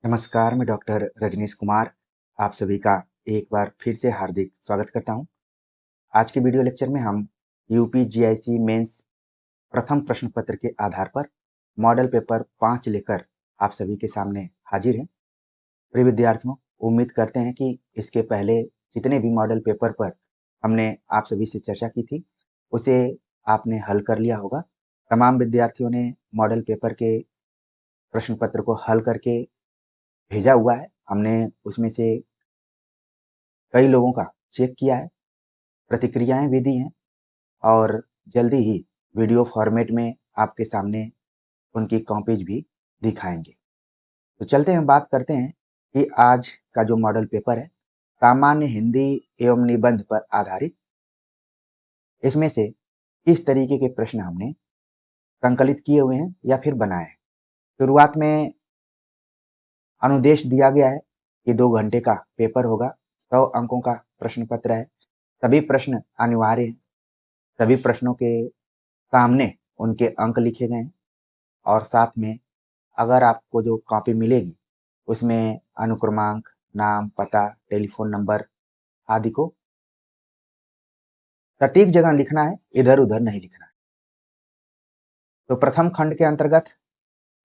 नमस्कार, मैं डॉक्टर रजनीश कुमार आप सभी का एक बार फिर से हार्दिक स्वागत करता हूं। आज के वीडियो लेक्चर में हम यूपी जीआईसी मेंस प्रथम प्रश्न पत्र के आधार पर मॉडल पेपर 5 लेकर आप सभी के सामने हाजिर हैं। प्रिय विद्यार्थियों, उम्मीद करते हैं कि इसके पहले जितने भी मॉडल पेपर पर हमने आप सभी से चर्चा की थी, उसे आपने हल कर लिया होगा। तमाम विद्यार्थियों ने मॉडल पेपर के प्रश्न पत्र को हल करके भेजा हुआ है। हमने उसमें से कई लोगों का चेक किया है, प्रतिक्रियाएं भी दी हैं और जल्दी ही वीडियो फॉर्मेट में आपके सामने उनकी कॉपीज भी दिखाएंगे। तो चलते हैं, बात करते हैं कि आज का जो मॉडल पेपर है सामान्य हिंदी एवं निबंध पर आधारित, इसमें से किस तरीके के प्रश्न हमने संकलित किए हुए हैं या फिर बनाए हैं। शुरुआत में अनुदेश दिया गया है कि 2 घंटे का पेपर होगा, 100 अंकों का प्रश्न पत्र है, सभी प्रश्न अनिवार्य हैं, सभी प्रश्नों के सामने उनके अंक लिखे गए हैं और साथ में अगर आपको जो कॉपी मिलेगी उसमें अनुक्रमांक, नाम, पता, टेलीफोन नंबर आदि को सटीक जगह लिखना है, इधर उधर नहीं लिखना है। तो प्रथम खंड के अंतर्गत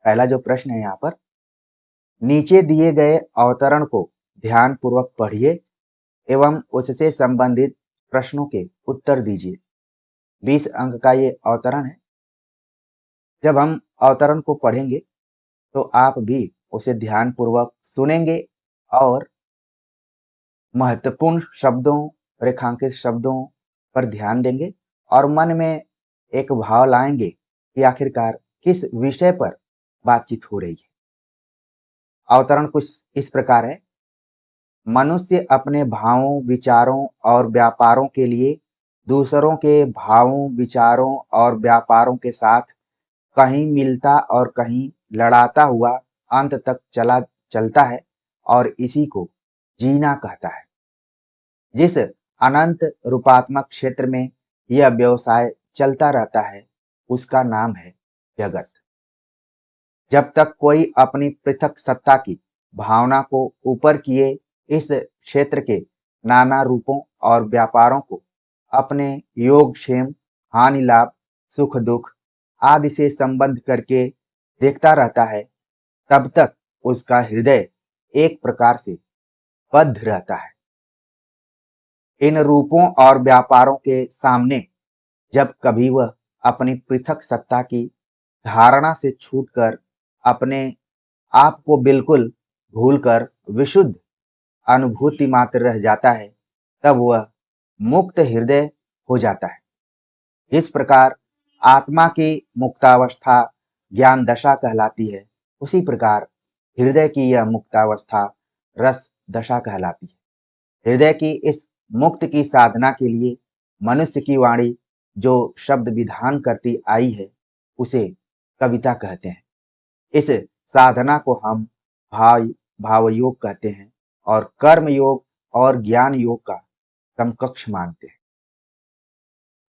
पहला जो प्रश्न है यहाँ पर, नीचे दिए गए अवतरण को ध्यान पूर्वक पढ़िए एवं उससे संबंधित प्रश्नों के उत्तर दीजिए। 20 अंक का ये अवतरण है। जब हम अवतरण को पढ़ेंगे तो आप भी उसे ध्यान पूर्वक सुनेंगे और महत्वपूर्ण शब्दों, रेखांकित शब्दों पर ध्यान देंगे और मन में एक भाव लाएंगे कि आखिरकार किस विषय पर बातचीत हो रही है। अवतरण कुछ इस प्रकार है। मनुष्य अपने भावों, विचारों और व्यापारों के लिए दूसरों के भावों, विचारों और व्यापारों के साथ कहीं मिलता और कहीं लड़ाता हुआ अंत तक चलता है और इसी को जीना कहता है। जिस अनंत रूपात्मक क्षेत्र में यह व्यवसाय चलता रहता है उसका नाम है जगत। जब तक कोई अपनी पृथक सत्ता की भावना को ऊपर किए इस क्षेत्र के नाना रूपों और व्यापारों को अपने योगक्षेम, हानि लाभ, सुख दुख आदि से संबंध करके देखता रहता है, तब तक उसका हृदय एक प्रकार से बद्ध रहता है। इन रूपों और व्यापारों के सामने जब कभी वह अपनी पृथक सत्ता की धारणा से छूटकर अपने आप को बिल्कुल भूलकर विशुद्ध अनुभूति मात्र रह जाता है, तब वह मुक्त हृदय हो जाता है। इस प्रकार आत्मा की मुक्तावस्था ज्ञान दशा कहलाती है, उसी प्रकार हृदय की यह मुक्तावस्था रस दशा कहलाती है। हृदय की इस मुक्त की साधना के लिए मनुष्य की वाणी जो शब्द विधान करती आई है उसे कविता कहते हैं। इस साधना को हम भाव योग कहते हैं और कर्म योग और ज्ञान योग का समकक्ष मानते हैं।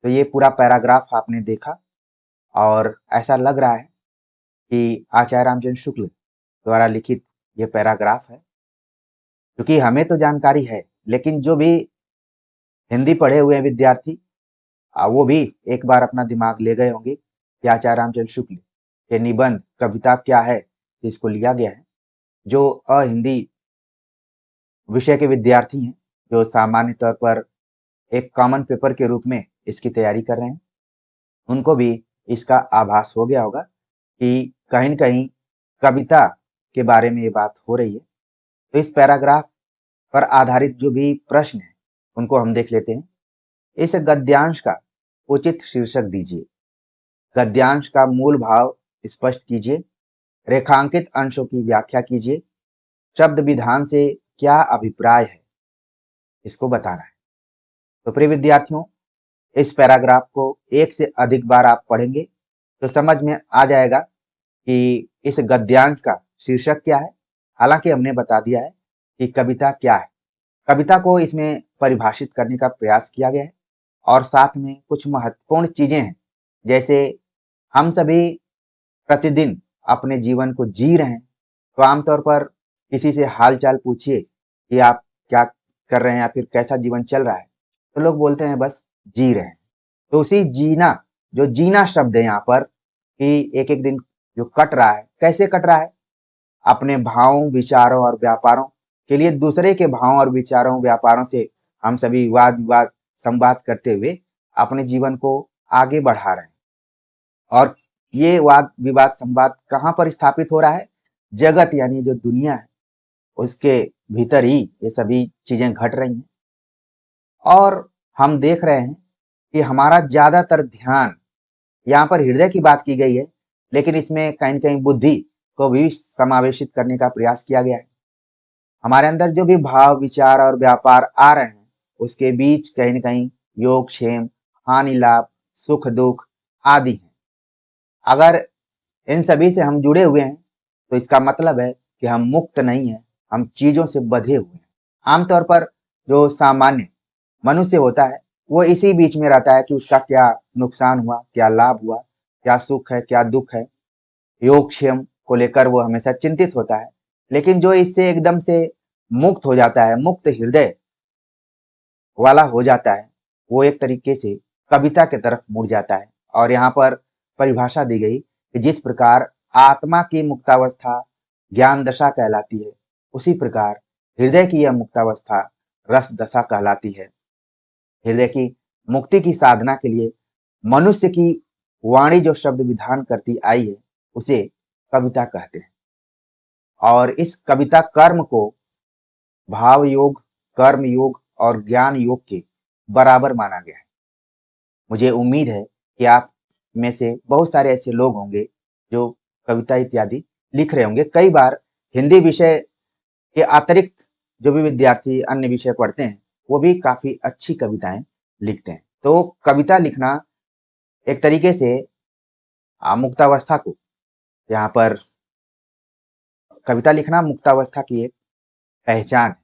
तो ये पूरा पैराग्राफ आपने देखा और ऐसा लग रहा है कि आचार्य रामचंद्र शुक्ल द्वारा लिखित ये पैराग्राफ है। क्योंकि हमें तो जानकारी है, लेकिन जो भी हिंदी पढ़े हुए विद्यार्थी वो भी एक बार अपना दिमाग ले गए होंगे कि आचार्य रामचंद्र शुक्ल के निबंध कविता क्या है, इसको लिया गया है। जो अहिंदी विषय के विद्यार्थी हैं, जो सामान्य तौर पर एक कॉमन पेपर के रूप में इसकी तैयारी कर रहे हैं, उनको भी इसका आभास हो गया होगा कि कहीं न कहीं कविता के बारे में ये बात हो रही है। तो इस पैराग्राफ पर आधारित जो भी प्रश्न हैं उनको हम देख लेते हैं। इस गद्यांश का उचित शीर्षक दीजिए। गद्यांश का मूल भाव स्पष्ट कीजिए। रेखांकित अंशों की व्याख्या कीजिए। शब्द विधान से क्या अभिप्राय है, इसको बताना है। तो प्रिय विद्यार्थियों, इस पैराग्राफ को एक से अधिक बार आप पढ़ेंगे तो समझ में आ जाएगा कि इस गद्यांश का शीर्षक क्या है। हालांकि हमने बता दिया है कि कविता क्या है। कविता को इसमें परिभाषित करने का प्रयास किया गया है और साथ में कुछ महत्वपूर्ण चीजें हैं, जैसे हम सभी प्रतिदिन अपने जीवन को जी रहे हैं, तो आमतौर पर किसी से हाल चाल पूछिए कि आप क्या कर रहे हैं या फिर कैसा जीवन चल रहा है, तो लोग बोलते हैं बस जी रहे हैं। तो उसी जीना, जो जीना शब्द है यहाँ पर, कि एक एक दिन जो कट रहा है, कैसे कट रहा है? अपने भावों, विचारों और व्यापारों के लिए दूसरे के भावों और विचारों, व्यापारों से हम सभी वाद विवाद संवाद करते हुए अपने जीवन को आगे बढ़ा रहे हैं। और ये वाद विवाद संवाद कहाँ पर स्थापित हो रहा है? जगत यानी जो दुनिया है, उसके भीतर ही ये सभी चीजें घट रही हैं। और हम देख रहे हैं कि हमारा ज्यादातर ध्यान, यहाँ पर हृदय की बात की गई है, लेकिन इसमें कहीं न कहीं बुद्धि को भी समावेशित करने का प्रयास किया गया है। हमारे अंदर जो भी भाव, विचार और व्यापार आ रहे हैं, उसके बीच कहीं न कहीं योग, क्षेम, हानि, लाभ, सुख, दुःख आदि हैं। अगर इन सभी से हम जुड़े हुए हैं, तो इसका मतलब है कि हम मुक्त नहीं हैं, हम चीज़ों से बँधे हुए हैं। आमतौर पर जो सामान्य मनुष्य होता है, वो इसी बीच में रहता है कि उसका क्या नुकसान हुआ, क्या लाभ हुआ, क्या सुख है, क्या दुःख है। योगक्षेम को लेकर वो हमेशा चिंतित होता है। लेकिन जो इससे एकदम से मुक्त हो जाता है, मुक्त हृदय वाला हो जाता है, वो एक तरीके से कविता की तरफ मुड़ जाता है। और यहाँ पर परिभाषा दी गई कि जिस प्रकार आत्मा की मुक्तावस्था ज्ञान दशा कहलाती है, उसी प्रकार हृदय की यह मुक्तावस्था रस दशा कहलाती है। हृदय की मुक्ति की साधना के लिए मनुष्य की वाणी जो शब्द विधान करती आई है, उसे कविता कहते हैं। और इस कविता कर्म को भाव योग, कर्म योग और ज्ञान योग के बराबर माना गया है। मुझे उम्मीद है कि आप में से बहुत सारे ऐसे लोग होंगे जो कविता इत्यादि लिख रहे होंगे। कई बार हिंदी विषय के अतिरिक्त जो भी विद्यार्थी अन्य विषय पढ़ते हैं, वो भी काफ़ी अच्छी कविताएँ लिखते हैं। तो कविता लिखना एक तरीके से मुक्तावस्था को, यहाँ पर कविता लिखना मुक्तावस्था की एक पहचान है।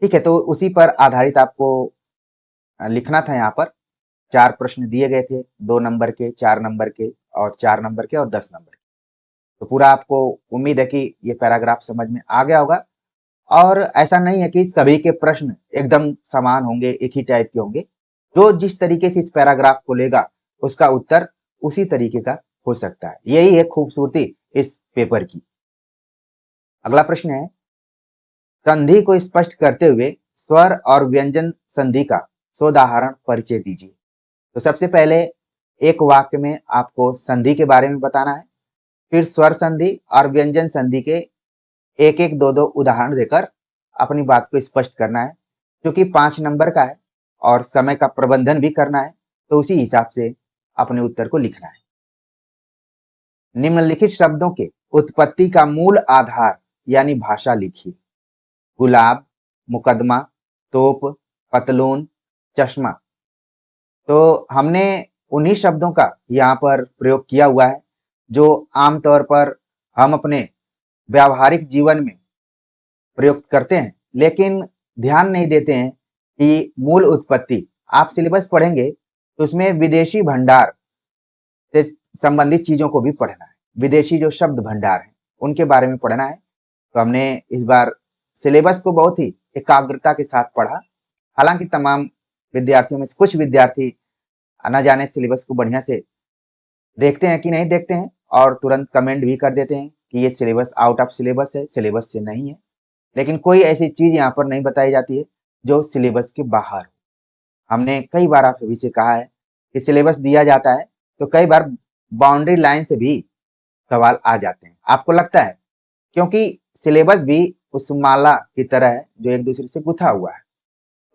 ठीक है, तो उसी पर आधारित आपको लिखना था। यहाँ पर 4 प्रश्न दिए गए थे, 2 नंबर के, 4 नंबर के और 4 नंबर के और 10 नंबर के। तो पूरा आपको उम्मीद है कि ये पैराग्राफ समझ में आ गया होगा। और ऐसा नहीं है कि सभी के प्रश्न एकदम समान होंगे, एक ही टाइप के होंगे। जो जिस तरीके से इस पैराग्राफ को लेगा, उसका उत्तर उसी तरीके का हो सकता है। यही है खूबसूरती इस पेपर की। अगला प्रश्न है, संधि को स्पष्ट करते हुए स्वर और व्यंजन संधि का सोदाहरण परिचय दीजिए। तो सबसे पहले एक वाक्य में आपको संधि के बारे में बताना है, फिर स्वर संधि और व्यंजन संधि के एक एक दो दो उदाहरण देकर अपनी बात को स्पष्ट करना है। क्योंकि 5 नंबर का है और समय का प्रबंधन भी करना है, तो उसी हिसाब से अपने उत्तर को लिखना है। निम्नलिखित शब्दों के उत्पत्ति का मूल आधार यानी भाषा लिखिए। गुलाब, मुकदमा, तोप, पतलून, चश्मा। तो हमने उन्हीं शब्दों का यहाँ पर प्रयोग किया हुआ है जो आमतौर पर हम अपने व्यावहारिक जीवन में प्रयुक्त करते हैं, लेकिन ध्यान नहीं देते हैं कि मूल उत्पत्ति, आप सिलेबस पढ़ेंगे तो उसमें विदेशी भंडार से संबंधित चीजों को भी पढ़ना है। विदेशी जो शब्द भंडार हैं, उनके बारे में पढ़ना है। तो हमने इस बार सिलेबस को बहुत ही एकाग्रता के साथ पढ़ा। हालांकि तमाम विद्यार्थियों में से कुछ विद्यार्थी न जाने सिलेबस को बढ़िया से देखते हैं कि नहीं देखते हैं, और तुरंत कमेंट भी कर देते हैं कि ये सिलेबस आउट ऑफ सिलेबस है, सिलेबस से नहीं है। लेकिन कोई ऐसी चीज यहाँ पर नहीं बताई जाती है जो सिलेबस के बाहर हो। हमने कई बार आप सभी से कहा है कि सिलेबस दिया जाता है तो कई बार बाउंड्री लाइन से भी सवाल आ जाते हैं। आपको लगता है, क्योंकि सिलेबस भी उस माला की तरह है जो एक दूसरे से गुथा हुआ है,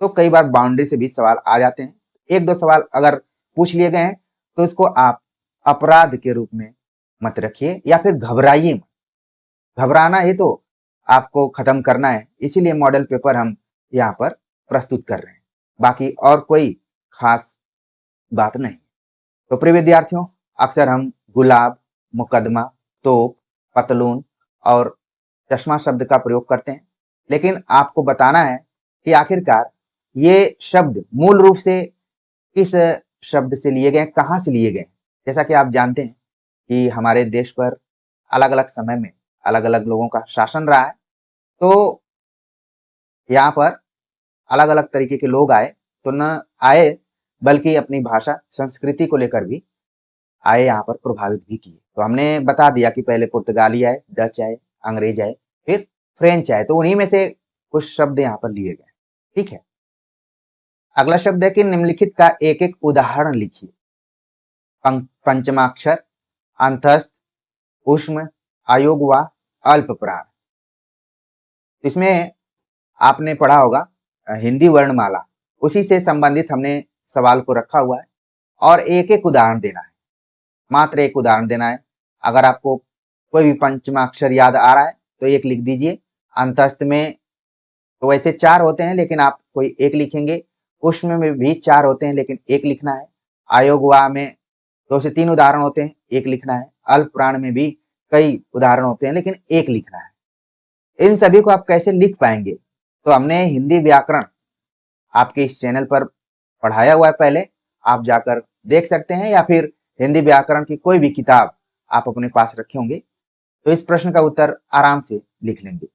तो कई बार बाउंड्री से भी सवाल आ जाते हैं। एक दो सवाल अगर पूछ लिए गए हैं तो इसको आप अपराध के रूप में मत रखिए या फिर घबराइए मत। घबराना ही तो आपको खत्म करना है, इसीलिए मॉडल पेपर हम यहाँ पर प्रस्तुत कर रहे हैं। बाकी और कोई खास बात नहीं। तो प्रिय विद्यार्थियों, अक्सर हम गुलाब, मुकदमा, तोप, पतलून और चश्मा शब्द का प्रयोग करते हैं, लेकिन आपको बताना है कि आखिरकार ये शब्द मूल रूप से किस शब्द से लिए गए, कहाँ से लिए गए। जैसा कि आप जानते हैं कि हमारे देश पर अलग अलग समय में अलग अलग लोगों का शासन रहा है, तो यहाँ पर अलग अलग तरीके के लोग आए, तो न आए बल्कि अपनी भाषा संस्कृति को लेकर भी आए, यहाँ पर प्रभावित भी किए। तो हमने बता दिया कि पहले पुर्तगाली आए, डच आए, अंग्रेज आए, फिर फ्रेंच आए, तो उन्हीं में से कुछ शब्द यहाँ पर लिए गए। ठीक है, अगला शब्द है कि निम्नलिखित का एक एक उदाहरण लिखिए। पंचमाक्षर, अंतस्थ, ऊष्म, आयोग व अल्प प्राण। इसमें आपने पढ़ा होगा हिंदी वर्णमाला, उसी से संबंधित हमने सवाल को रखा हुआ है और एक एक उदाहरण देना है, मात्र एक उदाहरण देना है। अगर आपको कोई भी पंचमाक्षर याद आ रहा है तो एक लिख दीजिए। अंतस्थ में तो वैसे 4 होते हैं लेकिन आप कोई एक लिखेंगे। ऊष्म में भी 4 होते हैं लेकिन एक लिखना है। आयोगवा में 2 से 3 उदाहरण होते हैं, एक लिखना है। अल्प प्राण में भी कई उदाहरण होते हैं लेकिन एक लिखना है। इन सभी को आप कैसे लिख पाएंगे? तो हमने हिंदी व्याकरण आपके इस चैनल पर पढ़ाया हुआ है, पहले आप जाकर देख सकते हैं, या फिर हिंदी व्याकरण की कोई भी किताब आप अपने पास रखे होंगे तो इस प्रश्न का उत्तर आराम से लिख लेंगे।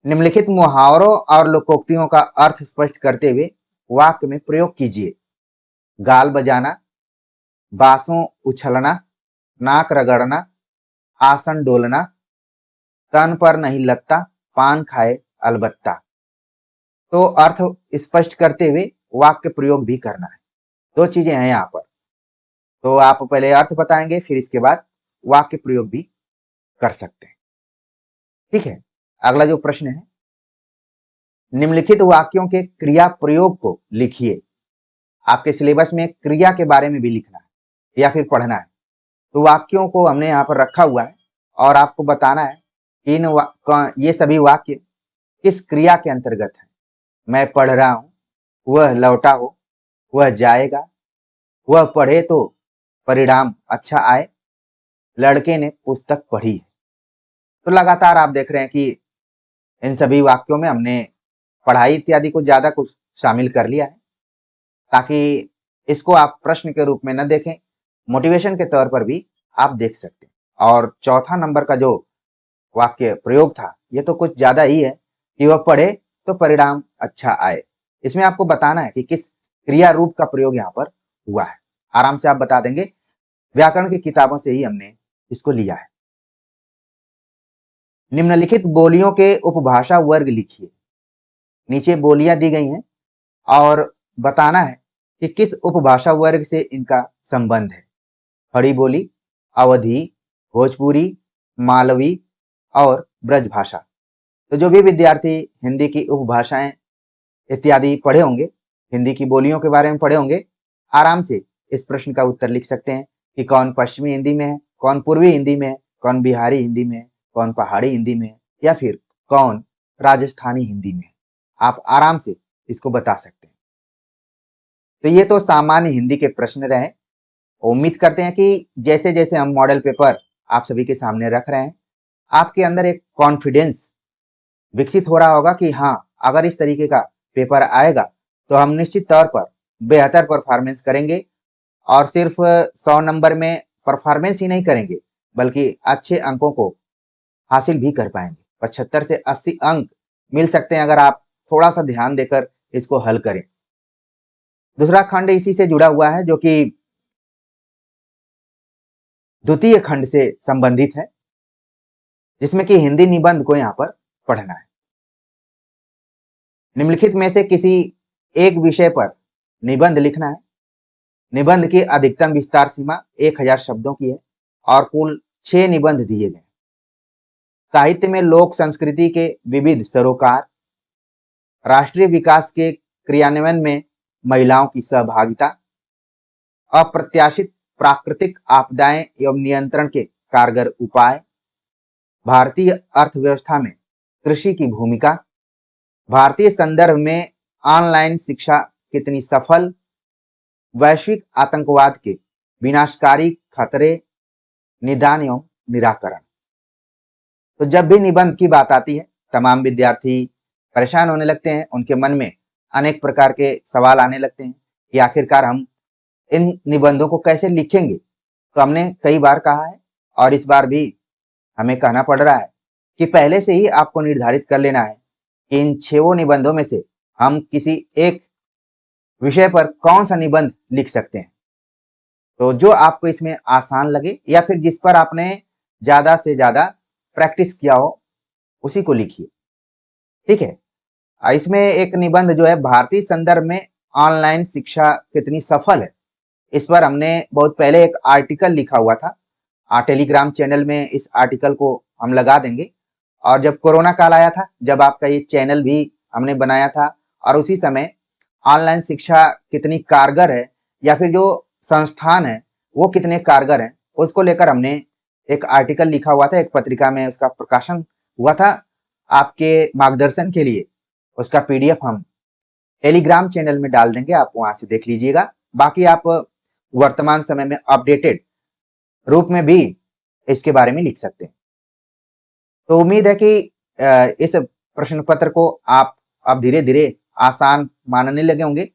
निम्नलिखित मुहावरों और लोकोक्तियों का अर्थ स्पष्ट करते हुए वाक्य में प्रयोग कीजिए। गाल बजाना, बांसों उछलना, नाक रगड़ना, आसन डोलना, तन पर नहीं लगता, पान खाए अलबत्ता। तो अर्थ स्पष्ट करते हुए वाक्य प्रयोग भी करना है। 2 चीजें हैं यहाँ पर, तो आप पहले अर्थ बताएंगे, फिर इसके बाद वाक्य प्रयोग भी कर सकते हैं। ठीक है, अगला जो प्रश्न है, निम्नलिखित वाक्यों के क्रिया प्रयोग को लिखिए। आपके सिलेबस में क्रिया के बारे में भी लिखना है या फिर पढ़ना है। तो वाक्यों को हमने यहाँ पर रखा हुआ है और आपको बताना है कि ये सभी वाक्य किस क्रिया के अंतर्गत है। मैं पढ़ रहा हूं, वह लौटा हो, वह जाएगा, वह पढ़े तो परिणाम अच्छा आए, लड़के ने पुस्तक पढ़ी है। तो लगातार आप देख रहे हैं कि इन सभी वाक्यों में हमने पढ़ाई इत्यादि को ज्यादा कुछ शामिल कर लिया है, ताकि इसको आप प्रश्न के रूप में न देखें, मोटिवेशन के तौर पर भी आप देख सकते हैं। और चौथा नंबर का जो वाक्य प्रयोग था, ये तो कुछ ज्यादा ही है कि वह पढ़े तो परिणाम अच्छा आए। इसमें आपको बताना है कि किस क्रिया रूप का प्रयोग यहाँ पर हुआ है। आराम से आप बता देंगे, व्याकरण की किताबों से ही हमने इसको लिया है। निम्नलिखित बोलियों के उपभाषा वर्ग लिखिए। नीचे बोलियां दी गई हैं और बताना है कि किस उपभाषा वर्ग से इनका संबंध है। खड़ी बोली, अवधी, भोजपुरी, मालवी और ब्रज भाषा। तो जो भी विद्यार्थी हिंदी की उपभाषाएं इत्यादि पढ़े होंगे, हिंदी की बोलियों के बारे में पढ़े होंगे, आराम से इस प्रश्न का उत्तर लिख सकते हैं कि कौन पश्चिमी हिंदी में है, कौन पूर्वी हिंदी में है, कौन बिहारी हिंदी में है, कौन पहाड़ी हिंदी में है, या फिर कौन राजस्थानी हिंदी में है। आप आराम से इसको बता सकते हैं। तो ये तो सामान्य हिंदी के प्रश्न रहे। उम्मीद करते हैं कि जैसे जैसे हम मॉडल पेपर आप सभी के सामने रख रहे हैं, आपके अंदर एक कॉन्फिडेंस विकसित हो रहा होगा कि हाँ, अगर इस तरीके का पेपर आएगा तो हम निश्चित तौर पर बेहतर परफॉर्मेंस करेंगे, और सिर्फ 100 नंबर में परफॉर्मेंस ही नहीं करेंगे बल्कि अच्छे अंकों को हासिल भी कर पाएंगे। 75 से 80 अंक मिल सकते हैं अगर आप थोड़ा सा ध्यान देकर इसको हल करें। दूसरा खंड इसी से जुड़ा हुआ है, जो कि द्वितीय खंड से संबंधित है, जिसमें कि हिंदी निबंध को यहाँ पर पढ़ना है। निम्नलिखित में से किसी एक विषय पर निबंध लिखना है। निबंध की अधिकतम विस्तार सीमा 1000 शब्दों की है और कुल 6 निबंध दिए गए। साहित्य में लोक संस्कृति के विविध सरोकार, राष्ट्रीय विकास के क्रियान्वयन में महिलाओं की सहभागिता, अप्रत्याशित प्राकृतिक आपदाएं एवं नियंत्रण के कारगर उपाय, भारतीय अर्थव्यवस्था में कृषि की भूमिका, भारतीय संदर्भ में ऑनलाइन शिक्षा कितनी सफल, वैश्विक आतंकवाद के विनाशकारी खतरे, निदान एवं निराकरण। तो जब भी निबंध की बात आती है, तमाम विद्यार्थी परेशान होने लगते हैं, उनके मन में अनेक प्रकार के सवाल आने लगते हैं कि आखिरकार हम इन निबंधों को कैसे लिखेंगे। तो हमने कई बार कहा है और इस बार भी हमें कहना पड़ रहा है कि पहले से ही आपको निर्धारित कर लेना है कि इन 6 निबंधों में से हम किसी एक विषय पर कौन सा निबंध लिख सकते हैं। तो जो आपको इसमें आसान लगे या फिर जिस पर आपने ज़्यादा से ज़्यादा प्रैक्टिस किया हो, उसी को लिखिए। ठीक है? इसमें एक निबंध जो है, भारतीय संदर्भ में ऑनलाइन शिक्षा कितनी सफल है, इस पर हमने बहुत पहले एक आर्टिकल लिखा हुआ था। टेलीग्राम चैनल में इस आर्टिकल को हम लगा देंगे। और जब कोरोना काल आया था, जब आपका ये चैनल भी हमने बनाया था, और उसी समय ऑनलाइन शिक्षा कितनी कारगर है या फिर जो संस्थान है वो कितने कारगर हैं, उसको लेकर हमने एक आर्टिकल लिखा हुआ था, एक पत्रिका में उसका प्रकाशन हुआ था। आपके मार्गदर्शन के लिए उसका पीडीएफ हम टेलीग्राम चैनल में डाल देंगे, आप वहां से देख लीजिएगा। बाकी आप वर्तमान समय में अपडेटेड रूप में भी इसके बारे में लिख सकते हैं। तो उम्मीद है कि इस प्रश्न पत्र को आप अब धीरे धीरे आसान मानने लगे होंगे,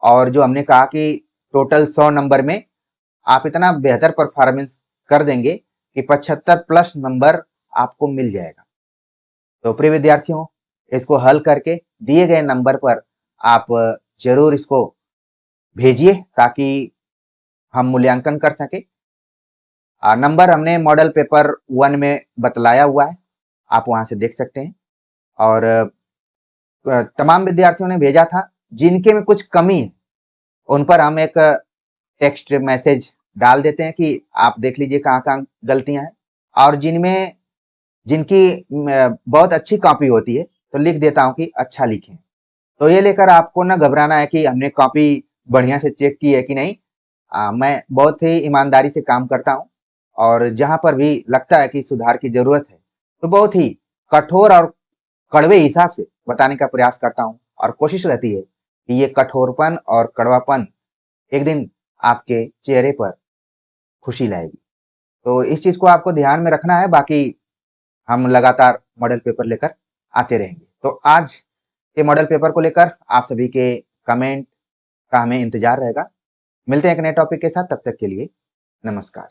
और जो हमने कहा कि टोटल 100 नंबर में आप इतना बेहतर परफॉर्मेंस कर देंगे कि 75 प्लस नंबर आपको मिल जाएगा। तो प्रिय विद्यार्थियों, इसको हल करके दिए गए नंबर पर आप जरूर इसको भेजिए ताकि हम मूल्यांकन कर सके। नंबर हमने मॉडल पेपर 1 में बतलाया हुआ है, आप वहां से देख सकते हैं। और तमाम विद्यार्थियों ने भेजा था, जिनके में कुछ कमी है उन पर हम एक टेक्स्ट मैसेज डाल देते हैं कि आप देख लीजिए कहाँ कहाँ गलतियां हैं, और जिनकी बहुत अच्छी कॉपी होती है तो लिख देता हूँ कि अच्छा लिखें। तो ये लेकर आपको ना घबराना है कि हमने कॉपी बढ़िया से चेक की है कि नहीं। मैं बहुत ही ईमानदारी से काम करता हूँ, और जहां पर भी लगता है कि सुधार की जरूरत है तो बहुत ही कठोर और कड़वे हिसाब से बताने का प्रयास करता हूँ, और कोशिश रहती है कि ये कठोरपन और कड़वापन एक दिन आपके चेहरे पर खुशी लाएगी। तो इस चीज को आपको ध्यान में रखना है। बाकी हम लगातार मॉडल पेपर लेकर आते रहेंगे। तो आज के मॉडल पेपर को लेकर आप सभी के कमेंट का हमें इंतजार रहेगा। मिलते हैं एक नए टॉपिक के साथ, तब तक के लिए नमस्कार।